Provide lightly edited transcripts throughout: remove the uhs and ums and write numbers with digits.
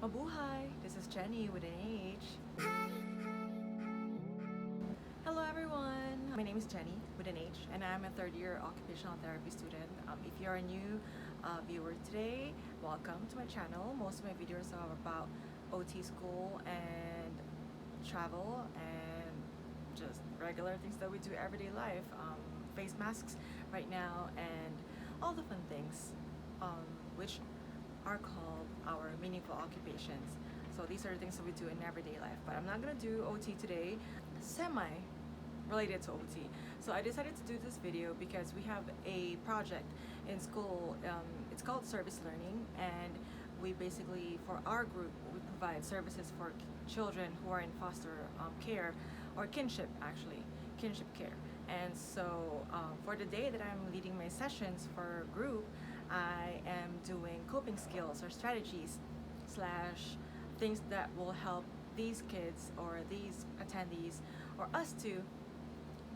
Mabuhay! This is Jenny with an H. Hello everyone! My name is Jenny with an H and I'm a third year occupational therapy student. If you're a new viewer today, welcome to my channel. Most of my videos are about OT school and travel and just regular things that we do everyday life. Face masks right now and all the fun things which are called our meaningful occupations. So these are the things that we do in everyday life, but I'm not gonna do OT today, semi related to OT. So I decided to do this video because we have a project in school. It's called service learning, and we basically, for our group, we provide services for children who are in foster care, or kinship care. And so for the day that I'm leading my sessions for group, I am doing coping skills or strategies slash things that will help these kids or these attendees or us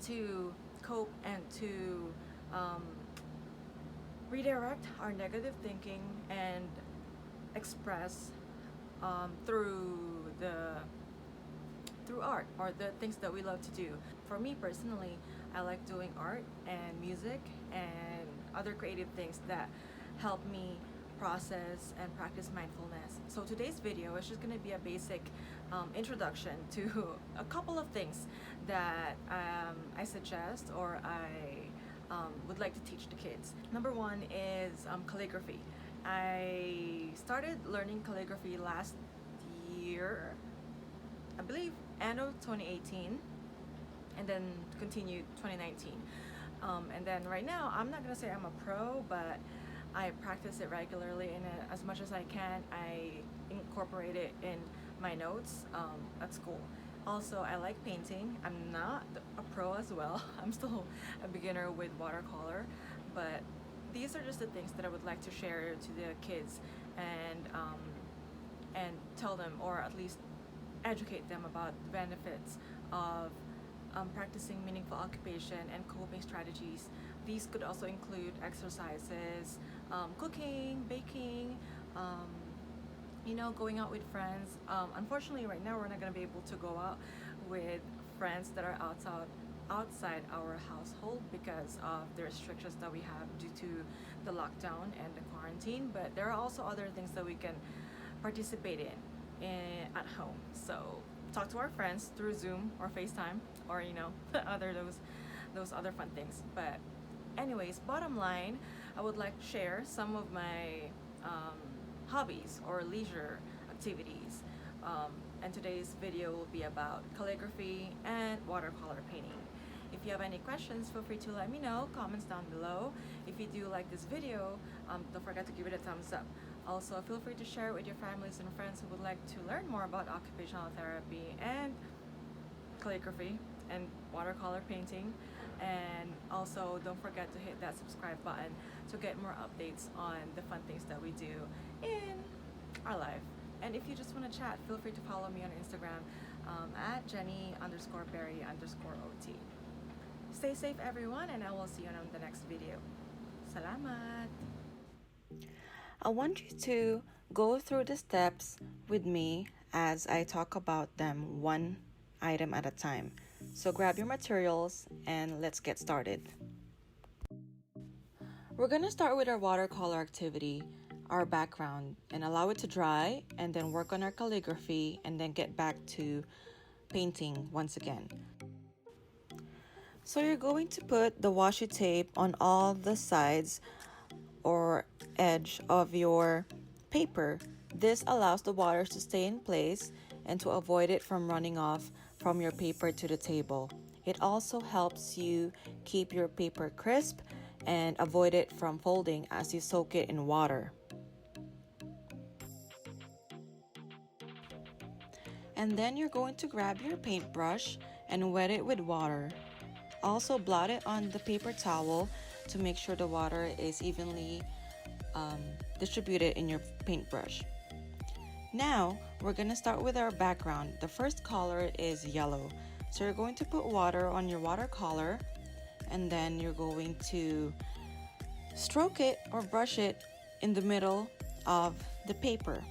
to cope and to redirect our negative thinking and express through art or the things that we love to do. For me personally, I like doing art and music and other creative things that help me process and practice mindfulness. So today's video is just going to be a basic introduction to a couple of things that I suggest or I would like to teach the kids. Number one is calligraphy. I started learning calligraphy last year, I believe end of 2018, and then continued 2019. And then right now, I'm not gonna say I'm a pro, but I practice it regularly, and as much as I can, I incorporate it in my notes at school. Also, I like painting. I'm not a pro as well. I'm still a beginner with watercolor, but these are just the things that I would like to share to the kids and tell them, or at least educate them about the benefits of practicing meaningful occupation and coping strategies. These could also include exercises, cooking, baking, going out with friends. Unfortunately, right now we're not going to be able to go out with friends that are outside our household because of the restrictions that we have due to the lockdown and the quarantine. But there are also other things that we can participate in at home. So talk to our friends through Zoom or FaceTime or those other fun things. But anyways, bottom line, I would like to share some of my hobbies or leisure activities. And today's video will be about calligraphy and watercolor painting. If you have any questions, feel free to let me know. Comments down below. If you do like this video, don't forget to give it a thumbs up. Also, feel free to share it with your families and friends who would like to learn more about occupational therapy and calligraphy and watercolor painting. And also, don't forget to hit that subscribe button to get more updates on the fun things that we do in our life. And if you just want to chat, feel free to follow me on Instagram at Jenny_Berry_OT. Stay safe, everyone, and I will see you on the next video. Salamat! I want you to go through the steps with me as I talk about them one item at a time. So grab your materials and let's get started. We're going to start with our watercolor activity, our background, and allow it to dry, and then work on our calligraphy, and then get back to painting once again. So you're going to put the washi tape on all the sides or edge of your paper. This allows the water to stay in place and to avoid it from running off from your paper to the table. It also helps you keep your paper crisp and avoid it from folding as you soak it in water. And then you're going to grab your paintbrush and wet it with water. Also blot it on the paper towel to make sure the water is evenly distributed in your paintbrush. Now we're going to start with our background. The first color is yellow. So you're going to put water on your watercolor, and then you're going to stroke it or brush it in the middle of the paper.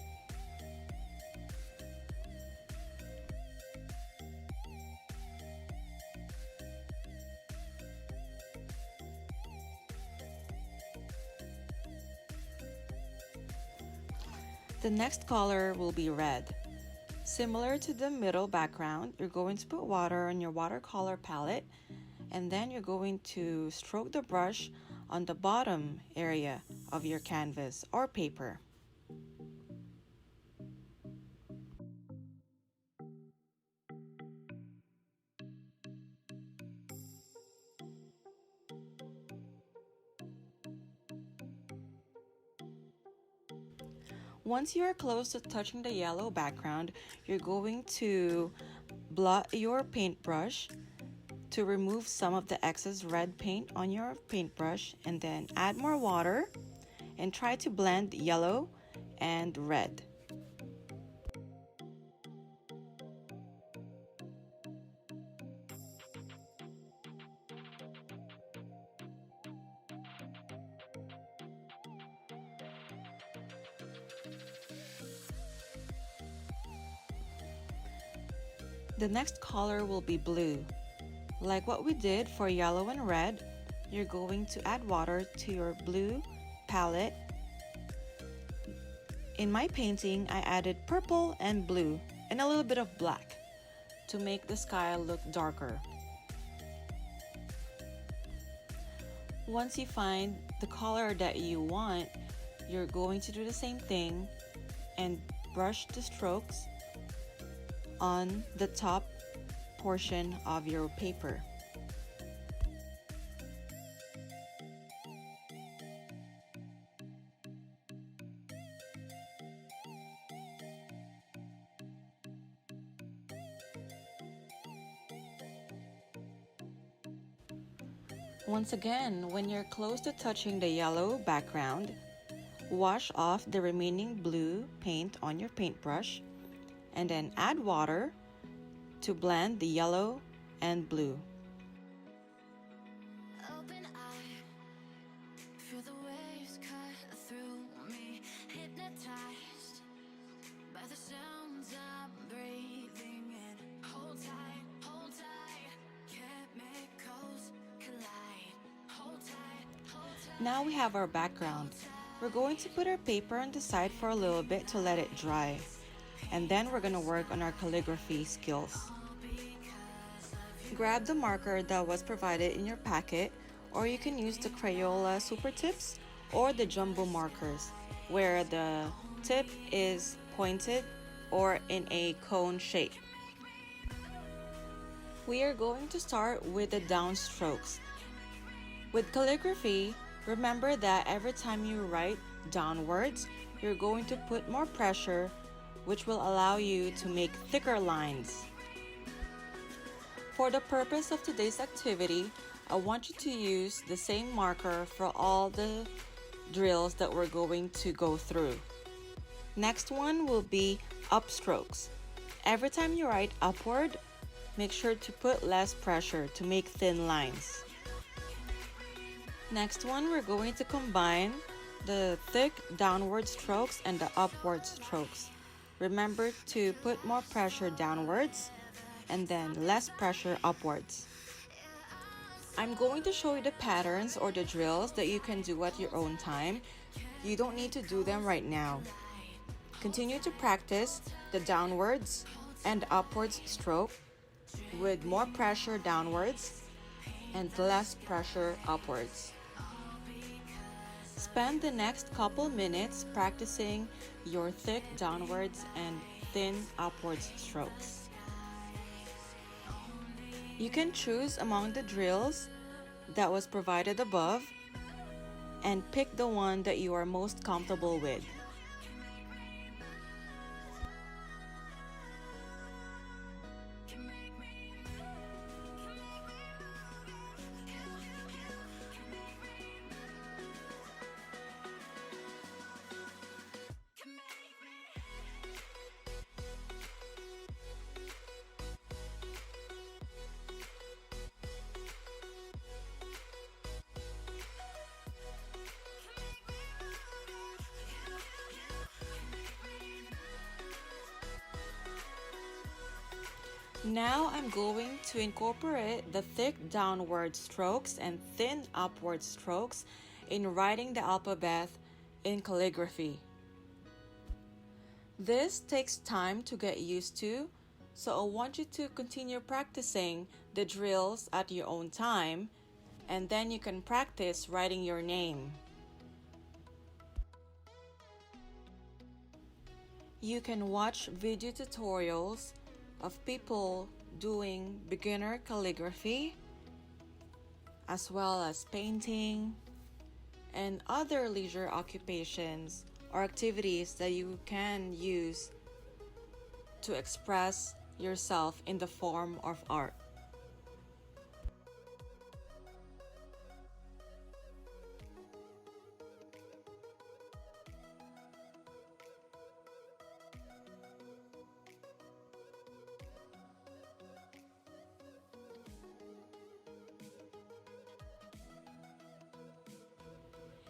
The next color will be red. Similar to the middle background, you're going to put water on your watercolor palette, and then you're going to stroke the brush on the bottom area of your canvas or paper. Once you are close to touching the yellow background, you're going to blot your paintbrush to remove some of the excess red paint on your paintbrush, and then add more water and try to blend yellow and red. The next color will be blue. Like what we did for yellow and red, you're going to add water to your blue palette. In my painting, I added purple and blue and a little bit of black to make the sky look darker. Once you find the color that you want, you're going to do the same thing and brush the strokes on the top portion of your paper. Once again, when you're close to touching the yellow background, wash off the remaining blue paint on your paintbrush and then add water to blend the yellow and blue. Open eye, feel the waves cut through me, hypnotized by the sounds I'm breathing in. Hold tight, chemicals collide. Hold tight. Now we have our background. We're going to put our paper on the side for a little bit to let it dry. And then we're going to work on our calligraphy skills. Grab the marker that was provided in your packet, or you can use the Crayola Super Tips or the jumbo markers, where the tip is pointed or in a cone shape. We are going to start with the downstrokes. With calligraphy, remember that every time you write downwards, you're going to put more pressure, which will allow you to make thicker lines. For the purpose of today's activity, I want you to use the same marker for all the drills that we're going to go through. Next one will be upstrokes. Every time you write upward, make sure to put less pressure to make thin lines. Next one, we're going to combine the thick downward strokes and the upward strokes. Remember to put more pressure downwards and then less pressure upwards. I'm going to show you the patterns or the drills that you can do at your own time. You don't need to do them right now. Continue to practice the downwards and upwards stroke with more pressure downwards and less pressure upwards. Spend the next couple minutes practicing your thick downwards and thin upwards strokes. You can choose among the drills that was provided above and pick the one that you are most comfortable with. Now I'm going to incorporate the thick downward strokes and thin upward strokes in writing the alphabet in calligraphy. This takes time to get used to, so I want you to continue practicing the drills at your own time, and then you can practice writing your name. You can watch video tutorials of people doing beginner calligraphy, as well as painting, and other leisure occupations or activities that you can use to express yourself in the form of art.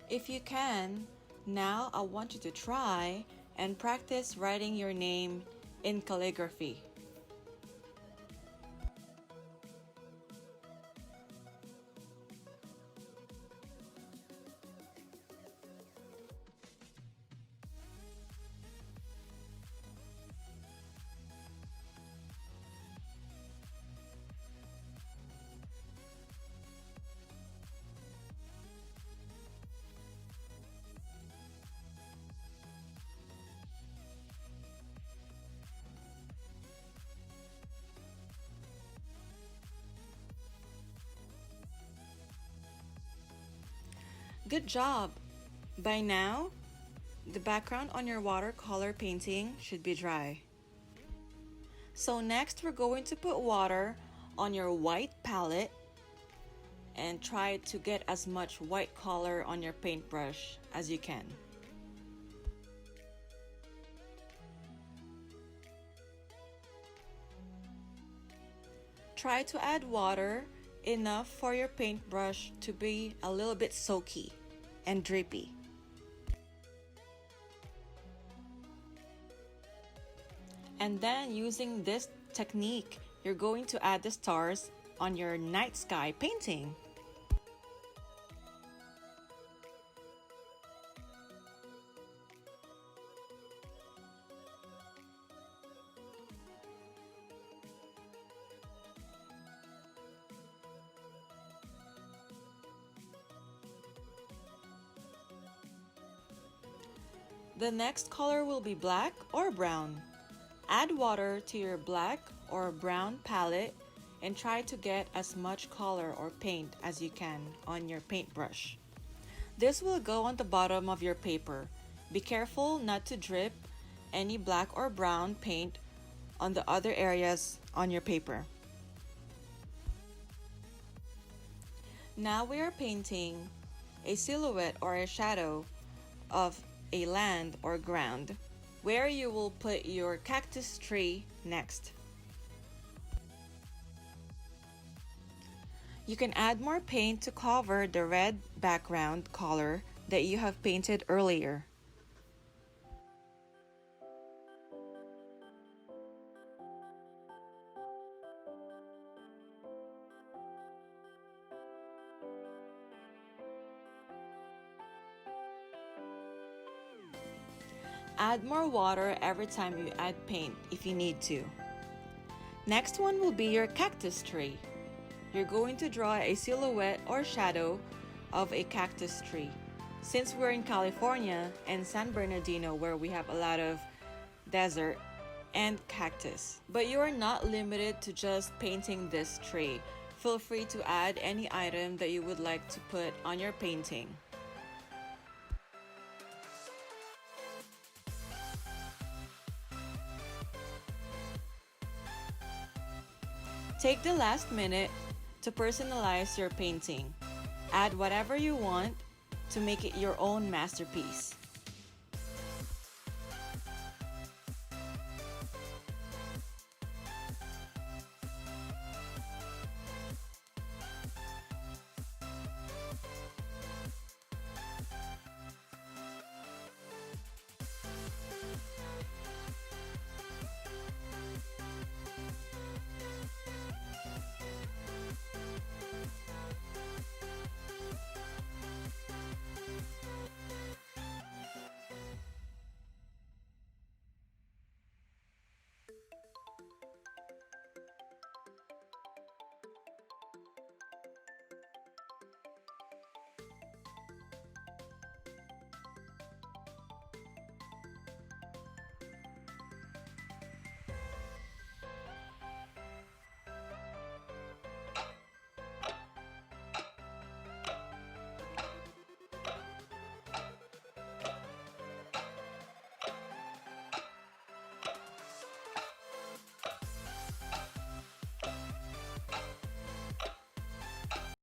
If you can, now I want you to try and practice writing your name in calligraphy. Good job! By now, the background on your watercolor painting should be dry. So next we're going to put water on your white palette and try to get as much white color on your paintbrush as you can. Try to add water enough for your paintbrush to be a little bit soaky and drippy. And then using this technique, you're going to add the stars on your night sky painting. The next color will be black or brown. Add water to your black or brown palette and try to get as much color or paint as you can on your paintbrush. This will go on the bottom of your paper. Be careful not to drip any black or brown paint on the other areas on your paper. Now we are painting a silhouette or a shadow of a land or ground, where you will put your cactus tree next. You can add more paint to cover the red background color that you have painted earlier. Add more water every time you add paint if you need to. Next one will be your cactus tree. You're going to draw a silhouette or shadow of a cactus tree. Since we're in California and San Bernardino, where we have a lot of desert and cactus. But you are not limited to just painting this tree. Feel free to add any item that you would like to put on your painting. Take the last minute to personalize your painting. Add whatever you want to make it your own masterpiece.